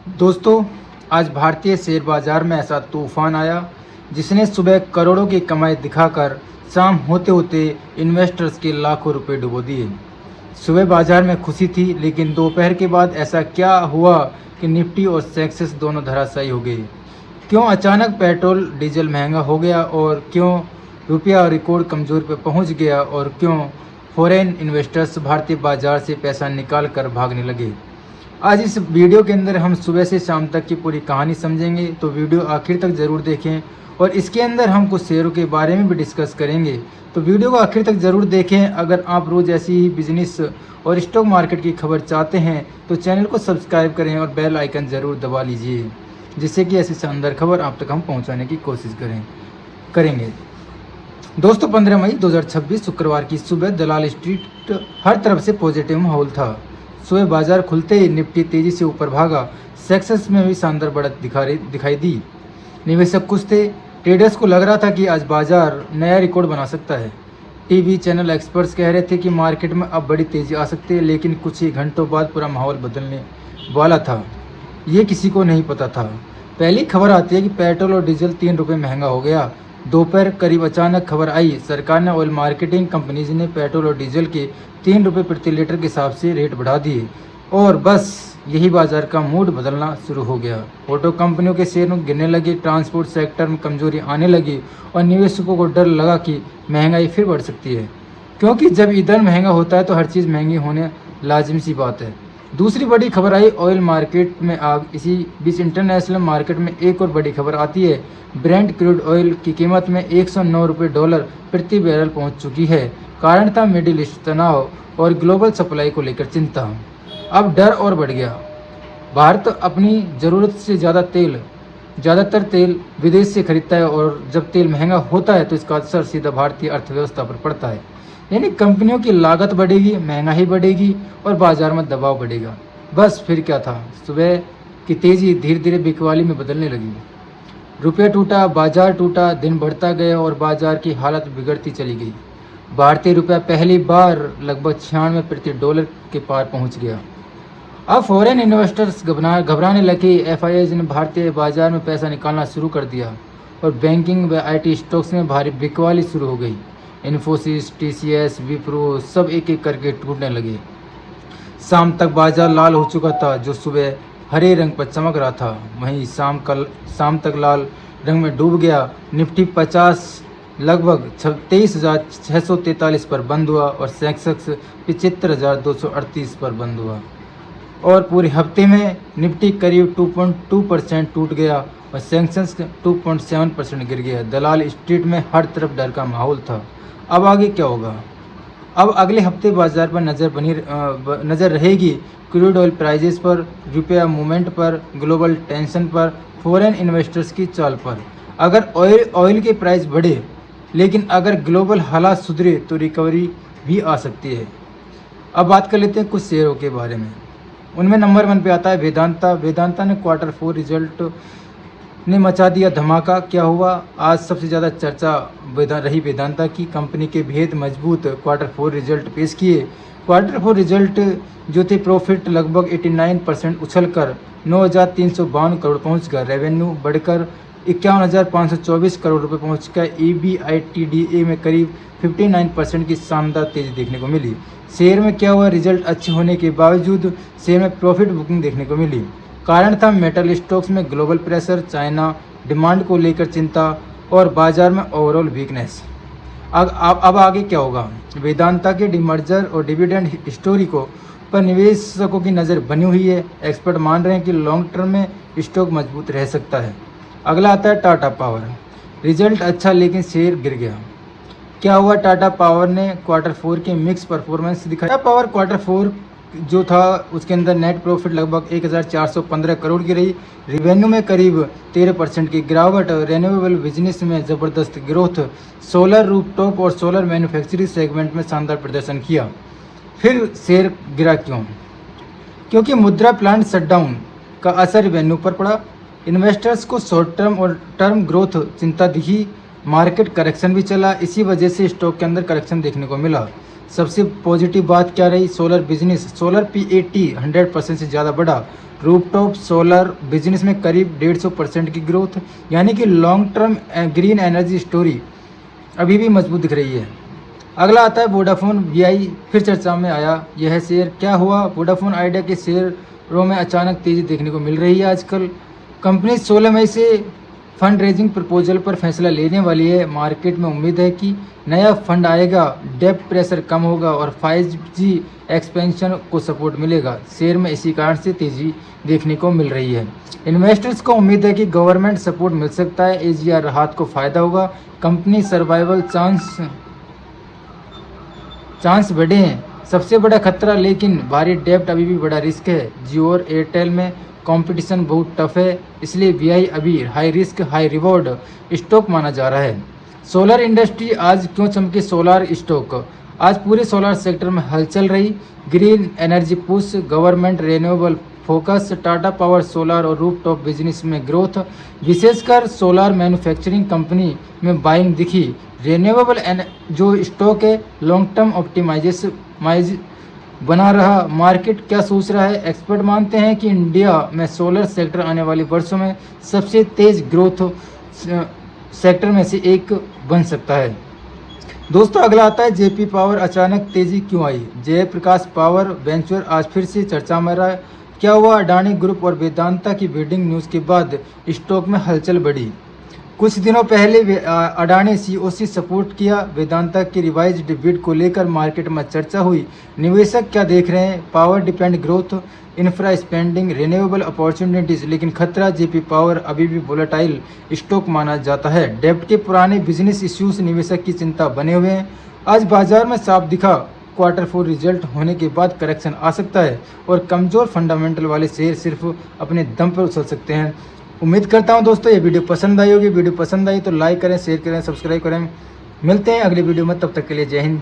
दोस्तों, आज भारतीय शेयर बाजार में ऐसा तूफान आया जिसने सुबह करोड़ों की कमाई दिखाकर शाम होते होते इन्वेस्टर्स के लाखों रुपए डुबो दिए। सुबह बाजार में खुशी थी, लेकिन दोपहर के बाद ऐसा क्या हुआ कि निफ्टी और सेंसेक्स दोनों धराशायी हो गए। क्यों अचानक पेट्रोल डीजल महंगा हो गया, और क्यों रुपया रिकॉर्ड कमजोर पर पहुंच गया, और क्यों फॉरेन इन्वेस्टर्स भारतीय बाजार से पैसा निकाल कर भागने लगे। आज इस वीडियो के अंदर हम सुबह से शाम तक की पूरी कहानी समझेंगे, तो वीडियो आखिर तक ज़रूर देखें। और इसके अंदर हम कुछ शेयरों के बारे में भी डिस्कस करेंगे, तो वीडियो को आखिर तक ज़रूर देखें। अगर आप रोज़ ऐसी ही बिजनेस और स्टॉक मार्केट की खबर चाहते हैं तो चैनल को सब्सक्राइब करें और बेल आइकन ज़रूर दबा लीजिए, जिससे कि ऐसी शानदार खबर आप तक हम पहुँचाने की कोशिश करेंगे। दोस्तों, 15 मई 2026 शुक्रवार की सुबह दलाल स्ट्रीट हर तरफ से पॉजिटिव माहौल था। सुबह बाजार खुलते ही निफ्टी तेजी से ऊपर भागा। सेंसेक्स में भी शानदार बढ़त दिखाई दी। निवेशक खुश थे। ट्रेडर्स को लग रहा था कि आज बाजार नया रिकॉर्ड बना सकता है। टीवी चैनल एक्सपर्ट्स कह रहे थे कि मार्केट में अब बड़ी तेजी आ सकती है, लेकिन कुछ ही घंटों बाद पूरा माहौल बदलने वाला था, ये किसी को नहीं पता था। पहली खबर आती है कि पेट्रोल और डीजल 3 रुपये महंगा हो गया। दोपहर करीब अचानक खबर आई, सरकार ने ऑयल मार्केटिंग कंपनीज ने पेट्रोल और डीजल के 3 रुपये प्रति लीटर के हिसाब से रेट बढ़ा दिए, और बस यही बाजार का मूड बदलना शुरू हो गया। ऑटो कंपनियों के शेयर गिरने लगे, ट्रांसपोर्ट सेक्टर में कमजोरी आने लगी, और निवेशकों को डर लगा कि महंगाई फिर बढ़ सकती है, क्योंकि जब ईंधन महंगा होता है तो हर चीज़ महंगी होने लाजिमी सी बात है। दूसरी बड़ी खबर आई ऑयल मार्केट में आग। इसी बीच इंटरनेशनल मार्केट में एक और बड़ी खबर आती है। ब्रेंट क्रूड ऑयल की कीमत में 109 रुपये डॉलर प्रति बैरल पहुंच चुकी है। कारण था मिडिल ईस्ट तनाव और ग्लोबल सप्लाई को लेकर चिंता। अब डर और बढ़ गया। भारत अपनी ज़रूरत से ज़्यादातर तेल विदेश से खरीदता है, और जब तेल महंगा होता है तो इसका असर सीधा भारतीय अर्थव्यवस्था पर पड़ता है। यानी कंपनियों की लागत बढ़ेगी, महंगाई बढ़ेगी और बाजार में दबाव बढ़ेगा। बस फिर क्या था, सुबह की तेज़ी धीरे धीरे बिकवाली में बदलने लगी। रुपया टूटा, बाजार टूटा, दिन बढ़ता गया और बाजार की हालत बिगड़ती चली गई। भारतीय रुपया पहली बार लगभग 96 प्रति डॉलर के पार पहुंच गया। अब फॉरेन इन्वेस्टर्स घबराने लगे। एफआईआई ने भारतीय बाजार में पैसा निकालना शुरू कर दिया, और बैंकिंग व आईटी स्टॉक्स में भारी बिकवाली शुरू हो गई। इन्फोसिस, टीसीएस, विप्रो सब एक एक करके टूटने लगे। शाम तक बाजार लाल हो चुका था, जो सुबह हरे रंग पर चमक रहा था वहीं शाम तक लाल रंग में डूब गया। निफ्टी 50 लगभग 23,643 पर बंद हुआ, और सेंसेक्स 75,238 पर बंद हुआ। और पूरे हफ्ते में निफ्टी करीब 2.2% टूट गया और सेंसेक्स 2.7% गिर गया। दलाल स्ट्रीट में हर तरफ डर का माहौल था। अब आगे क्या होगा? अब अगले हफ्ते बाजार पर नज़र रहेगी क्रूड ऑयल प्राइजेस पर, रुपया मूवमेंट पर, ग्लोबल टेंशन पर, फॉरेन इन्वेस्टर्स की चाल पर। अगर ऑयल के प्राइस बढ़े, लेकिन अगर ग्लोबल हालात सुधरे तो रिकवरी भी आ सकती है। अब बात कर लेते हैं कुछ शेयरों के बारे में। उनमें नंबर 1 पे आता है वेदांता। वेदांता ने Q4 रिजल्ट ने मचा दिया धमाका। क्या हुआ? आज सबसे ज़्यादा चर्चा रही वेदांता की। कंपनी के भेद मजबूत Q4 रिजल्ट पेश किए। Q4 रिजल्ट जो थे, प्रॉफिट लगभग 89% उछलकर 9,352 करोड़ पहुंच गया। रेवेन्यू बढ़कर 51,524 करोड़ रुपए पहुँच गया। EBITDA में करीब 59% की शानदार तेज़ी देखने को मिली। शेयर में क्या हुआ? रिजल्ट अच्छे होने के बावजूद शेयर में प्रॉफिट बुकिंग देखने को मिली। कारण था मेटल स्टॉक्स में ग्लोबल प्रेशर, चाइना डिमांड को लेकर चिंता और बाजार में ओवरऑल वीकनेस। अब आगे क्या होगा? वेदांता के डिमर्जर और डिविडेंड स्टोरी को पर निवेशकों की नज़र बनी हुई है। एक्सपर्ट मान रहे हैं कि लॉन्ग टर्म में स्टॉक मजबूत रह सकता है। अगला आता है टाटा पावर। रिजल्ट अच्छा, लेकिन शेयर गिर गया। क्या हुआ? टाटा पावर ने Q4 के मिक्स परफॉर्मेंस दिखाया। टाटा पावर Q4 जो था उसके अंदर नेट प्रॉफिट लगभग 1,415 करोड़ की रही। रिवेन्यू में करीब 13% की गिरावट। रेन्यूएबल बिजनेस में ज़बरदस्त ग्रोथ। सोलर रूफटॉप और सोलर मैन्युफैक्चरिंग सेगमेंट में शानदार प्रदर्शन किया। फिर शेयर गिरा क्यों? क्योंकि मुद्रा प्लांट शटडाउन का असर रिवेन्यू पर पड़ा। इन्वेस्टर्स को शॉर्ट टर्म और टर्म ग्रोथ चिंता दिखी। मार्केट करेक्शन भी चला, इसी वजह से स्टॉक के अंदर करेक्शन देखने को मिला। सबसे पॉजिटिव बात क्या रही? सोलर बिजनेस, सोलर पीएटी 100% से ज़्यादा बढ़ा। रूफटॉप सोलर बिजनेस में करीब 150% की ग्रोथ, यानी कि long term green energy story अभी भी मजबूत दिख रही है। अगला आता है वोडाफोन वीआई, फिर चर्चा में आया यह शेयर। क्या हुआ? वोडाफोन आइडिया के शेयरों में अचानक तेजी देखने को मिल रही है आजकल। कंपनी 16 मई से फंड रेजिंग प्रपोजल पर फैसला लेने वाली है। मार्केट में उम्मीद है कि नया फंड आएगा, डेब्ट प्रेशर कम होगा और 5G एक्सपेंशन को सपोर्ट मिलेगा। शेयर में इसी कारण से तेजी देखने को मिल रही है। इन्वेस्टर्स को उम्मीद है कि गवर्नमेंट सपोर्ट मिल सकता है, AGR राहत को फायदा होगा, कंपनी सर्वाइवल चांस बढ़े हैं। सबसे बड़ा खतरा लेकिन भारी डेब्ट अभी भी बड़ा रिस्क है। जियो और एयरटेल में कंपटीशन बहुत टफ है, इसलिए वीआई अभी high risk high reward stock माना जा रहा है। सोलर इंडस्ट्री आज क्यों चमके? सोलर स्टॉक आज पूरे सोलर सेक्टर में हलचल रही। Green energy push, government renewable focus, Tata power solar और रूफटॉप बिजनेस में ग्रोथ, विशेषकर सोलर मैन्युफैक्चरिंग कंपनी में बाइंग दिखी। रिन्यूएबल जो स्टॉक है लॉन्ग टर्म ऑप्टिमाइज बना रहा। मार्केट क्या सोच रहा है? एक्सपर्ट मानते हैं कि इंडिया में सोलर सेक्टर आने वाले वर्षों में सबसे तेज ग्रोथ सेक्टर में से एक बन सकता है। दोस्तों अगला आता है जेपी पावर, अचानक तेजी क्यों आई? जयप्रकाश पावर वेंचर आज फिर से चर्चा में रहा। क्या हुआ? अडानी ग्रुप और वेदांता की बिडिंग न्यूज़ के बाद स्टॉक में हलचल बढ़ी। कुछ दिनों पहले अडानी COC सपोर्ट किया। वेदांता की रिवाइज्ड बिड को लेकर मार्केट में चर्चा हुई। निवेशक क्या देख रहे हैं? Power depend growth, infra spending, renewable opportunities, लेकिन खतरा जेपी पावर अभी भी वोलेटाइल स्टॉक माना जाता है। डेब्ट के पुराने बिजनेस इश्यूज निवेशक की चिंता बने हुए हैं। आज बाजार में साफ दिखा Q4 रिजल्ट होने के बाद करेक्शन आ सकता है और कमज़ोर फंडामेंटल वाले शेयर सिर्फ अपने दम पर उछल सकते हैं। उम्मीद करता हूं दोस्तों ये वीडियो पसंद आई होगी। वीडियो पसंद आई तो लाइक करें, शेयर करें, सब्सक्राइब करें। मिलते हैं अगली वीडियो में, तब तक के लिए जय हिंद।